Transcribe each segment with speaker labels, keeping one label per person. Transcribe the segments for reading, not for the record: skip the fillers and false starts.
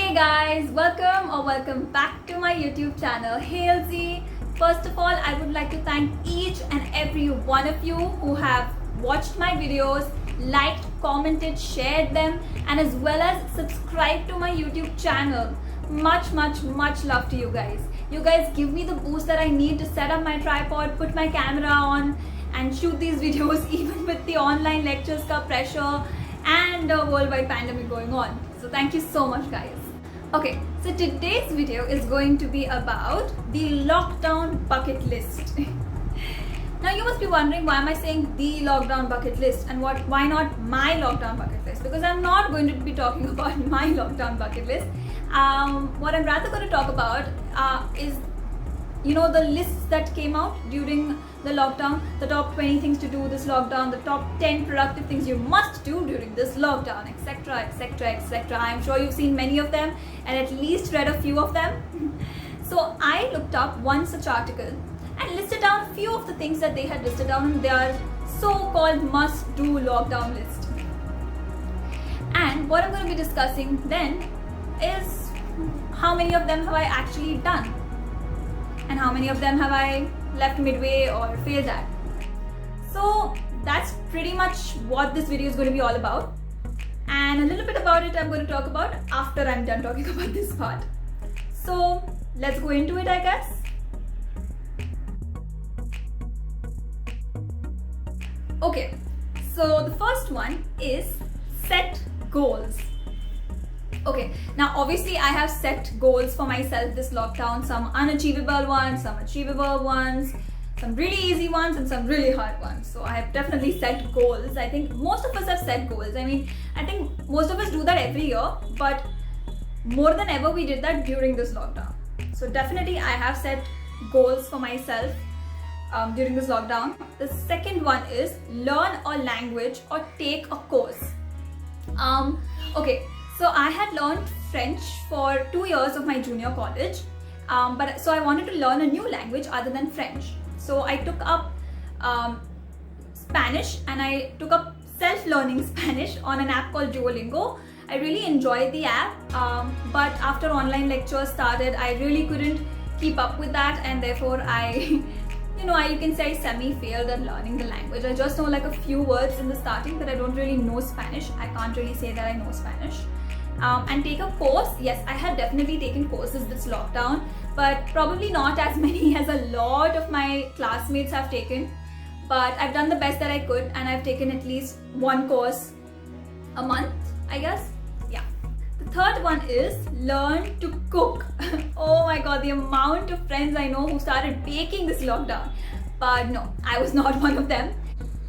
Speaker 1: Hey guys, welcome back to my YouTube channel Helzee. First of all, I would like to thank each and every one of you who have watched my videos, liked, commented, shared them, and as well as subscribed to my YouTube channel. Much love to you guys. You guys give me the boost that I need to set up my tripod, put my camera on and shoot these videos even with the online lectures ka pressure and a worldwide pandemic going on. So thank you so much guys. Okay, so today's video is going to be about the lockdown bucket list. Now you must be wondering, why am I saying the lockdown bucket list and why not my lockdown bucket list? Because I'm not going to be talking about my lockdown bucket list. What I'm rather going to talk about is, you know, the lists that came out during the lockdown, the top 20 things to do this lockdown, the top 10 productive things you must do during this lockdown, etc. I'm sure you've seen many of them and at least read a few of them. So I looked up one such article and listed down a few of the things that they had listed down in their so-called must-do lockdown list. And what I'm going to be discussing then is how many of them have I actually done and how many of them have I left midway or failed at. So that's pretty much what this video is going to be all about, and a little bit about it I'm going to talk about after I'm done talking about this part. So let's go into it, I guess. Okay, so the first one is set goals. Okay, now obviously I have set goals for myself this lockdown, some unachievable ones, some achievable ones, some really easy ones and some really hard ones. So I have definitely set goals. I think most of us have set goals. I mean, I think most of us do that every year, but more than ever we did that during this lockdown. So definitely I have set goals for myself during this lockdown. The second one is learn a language or take a course. Okay. So I had learned French for 2 years of my junior college, so I wanted to learn a new language other than French. So I took up Spanish and I took up self-learning Spanish on an app called Duolingo. I really enjoyed the app, but after online lectures started, I really couldn't keep up with that, and therefore you can say I semi-failed at learning the language. I just know like a few words in the starting, but I don't really know Spanish. I can't really say that I know Spanish. And take a course. Yes, I had definitely taken courses this lockdown, but probably not as many as a lot of my classmates have taken. But I've done the best that I could, and I've taken at least one course a month, I guess. Yeah. The third one is learn to cook. Oh my god, the amount of friends I know who started baking this lockdown. But no, I was not one of them.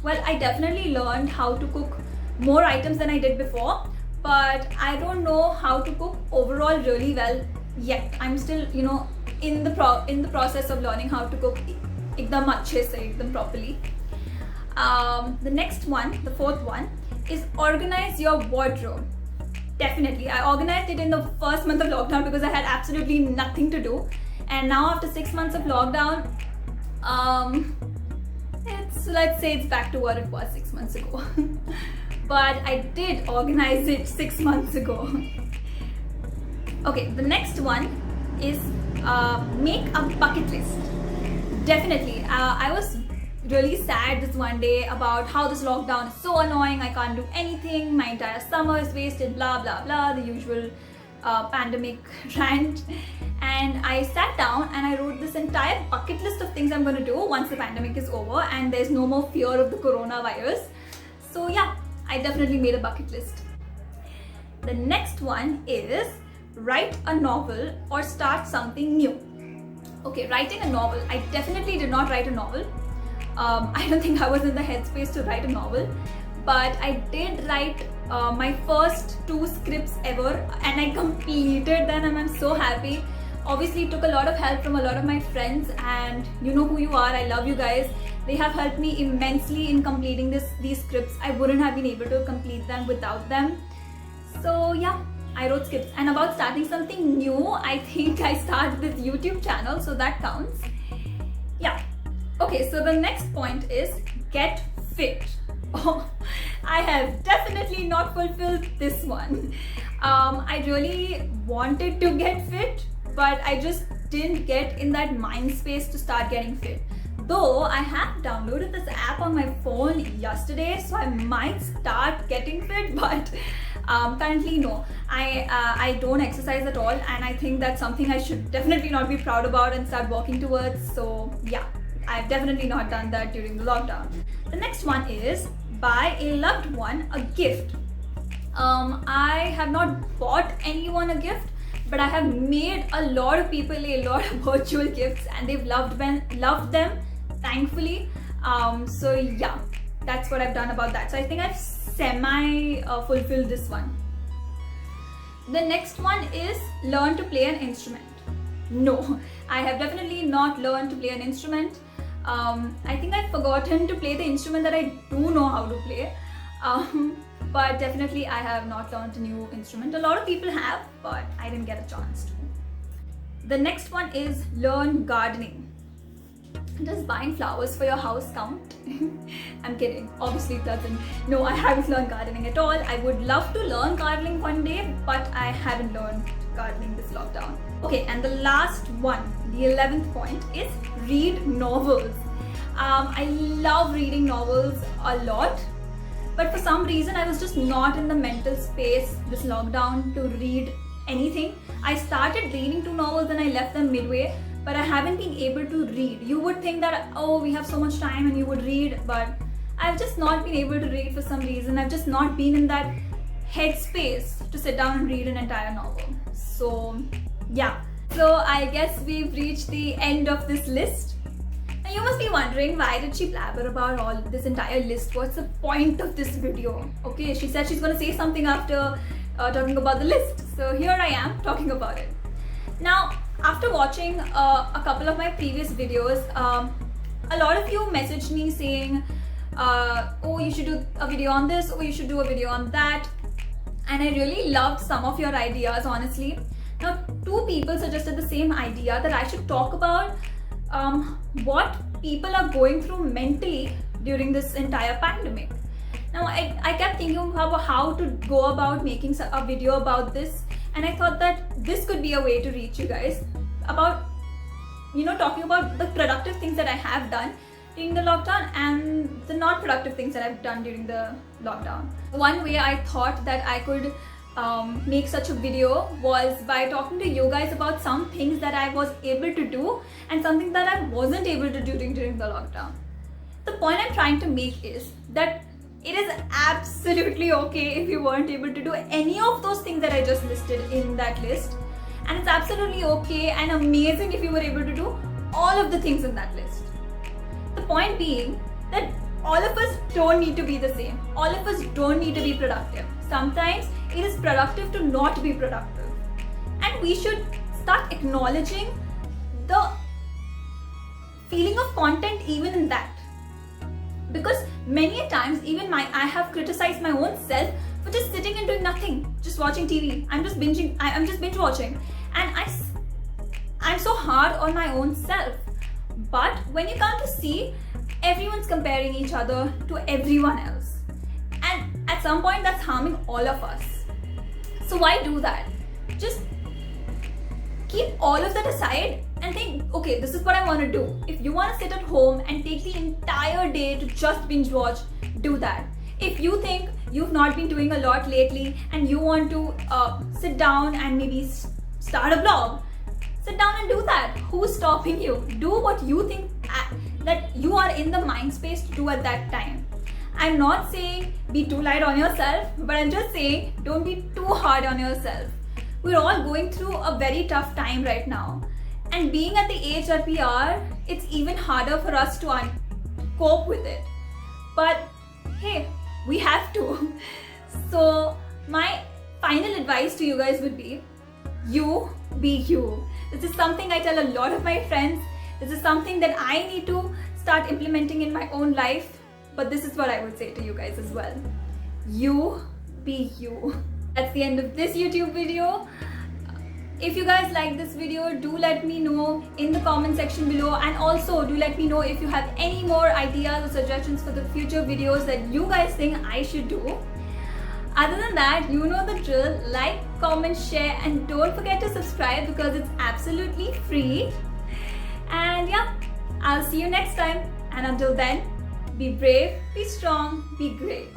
Speaker 1: Well, I definitely learned how to cook more items than I did before, but I don't know how to cook overall really well yet. I'm still, in the process of learning how to cook ekdam achhe se, ekdam properly. The next one, the fourth one, is organize your wardrobe. Definitely, I organized it in the first month of lockdown because I had absolutely nothing to do, and now after 6 months of lockdown, let's say it's back to what it was 6 months ago. But I did organize it 6 months ago. Okay, the next one is make a bucket list. Definitely, I was really sad this one day about how this lockdown is so annoying. I can't do anything. My entire summer is wasted. Blah blah blah. The usual pandemic rant. And I sat down and I wrote this entire bucket list of things I'm going to do once the pandemic is over and there's no more fear of the coronavirus. So yeah, I definitely made a bucket list. The next one is write a novel or start something new. Okay, writing a novel. I definitely did not write a novel. I don't think I was in the headspace to write a novel, but I did write my first 2 scripts ever, and I completed them, and I'm so happy. Obviously, it took a lot of help from a lot of my friends, and you know who you are. I love you guys. They have helped me immensely in completing these scripts. I wouldn't have been able to complete them without them. So yeah, I wrote scripts. And about starting something new, I think I started this YouTube channel, so that counts. Yeah. Okay, so the next point is get fit. Oh, I have definitely not fulfilled this one. I really wanted to get fit, but I just didn't get in that mind space to start getting fit. Though I have downloaded this app on my phone yesterday, so I might start getting fit, but currently no. I don't exercise at all, and I think that's something I should definitely not be proud about and start working towards. So yeah, I've definitely not done that during the lockdown. The next one is buy a loved one a gift. I have not bought anyone a gift, but I have made a lot of people a lot of virtual gifts, and they've loved them, thankfully. So yeah, that's what I've done about that. So I think I've semi fulfilled this one. The next one is learn to play an instrument. No, I have definitely not learned to play an instrument. I think I've forgotten to play the instrument that I do know how to play. But definitely I have not learned a new instrument. A lot of people have, but I didn't get a chance to. The next one is learn gardening. Does buying flowers for your house count? I'm kidding. Obviously it doesn't. No, I haven't learned gardening at all. I would love to learn gardening one day, but I haven't learned gardening this lockdown. Okay, and the last one, the 11th point, is read novels. I love reading novels a lot, but for some reason I was just not in the mental space this lockdown to read anything. I started reading 2 novels and I left them midway, but I haven't been able to read. You would think that, oh, we have so much time and you would read, but I've just not been able to read for some reason. I've just not been in that headspace to sit down and read an entire novel. So yeah, so I guess we've reached the end of this list. Now you must be wondering, why did she blabber about all this entire list? What's the point of this video? Okay, she said she's going to say something after talking about the list. So here I am talking about it. Now, after watching a couple of my previous videos, a lot of you messaged me saying, oh, you should do a video on this, or you should do a video on that. And I really loved some of your ideas, honestly. Now, 2 people suggested the same idea, that I should talk about what people are going through mentally during this entire pandemic. Now, I kept thinking about how to go about making a video about this, and I thought that this could be a way to reach you guys about, talking about the productive things that I have done during the lockdown and the not productive things that I've done during the lockdown. One way I thought that I could make such a video was by talking to you guys about some things that I was able to do and something that I wasn't able to do during the lockdown. The point I'm trying to make is that it is absolutely okay if you weren't able to do any of those things that I just listed in that list, and it's absolutely okay and amazing if you were able to do all of the things in that list. The point being that all of us don't need to be the same. All of us don't need to be productive. Sometimes it is productive to not be productive, and we should start acknowledging the feeling of content even in that. Because many a times, even I have criticized my own self for just sitting and doing nothing, just watching TV. I'm just binge watching, and I'm so hard on my own self. But when you come to see, everyone's comparing each other to everyone else, and at some point that's harming all of us. So why do that? Just keep all of that aside and think, okay, this is what I want to do. If you want to sit at home and take the entire day to just binge watch, do that. If you think you've not been doing a lot lately and you want to sit down and maybe start a blog, sit down and do that. Who's stopping you? Do what you think that you are in the mind space to do at that time. I'm not saying be too light on yourself, but I'm just saying don't be too hard on yourself. We're all going through a very tough time right now. And being at the age that we are, it's even harder for us to cope with it. But hey, we have to. So my final advice to you guys would be, you be you. This is something I tell a lot of my friends. This is something that I need to start implementing in my own life. But this is what I would say to you guys as well. You be you. That's the end of this YouTube video. If you guys like this video, do let me know in the comment section below, and also do let me know if you have any more ideas or suggestions for the future videos that you guys think I should do. Other than that, you know the drill. Like, comment, share, and don't forget to subscribe because it's absolutely free. And yeah, I'll see you next time. And until then, be brave, be strong, be great.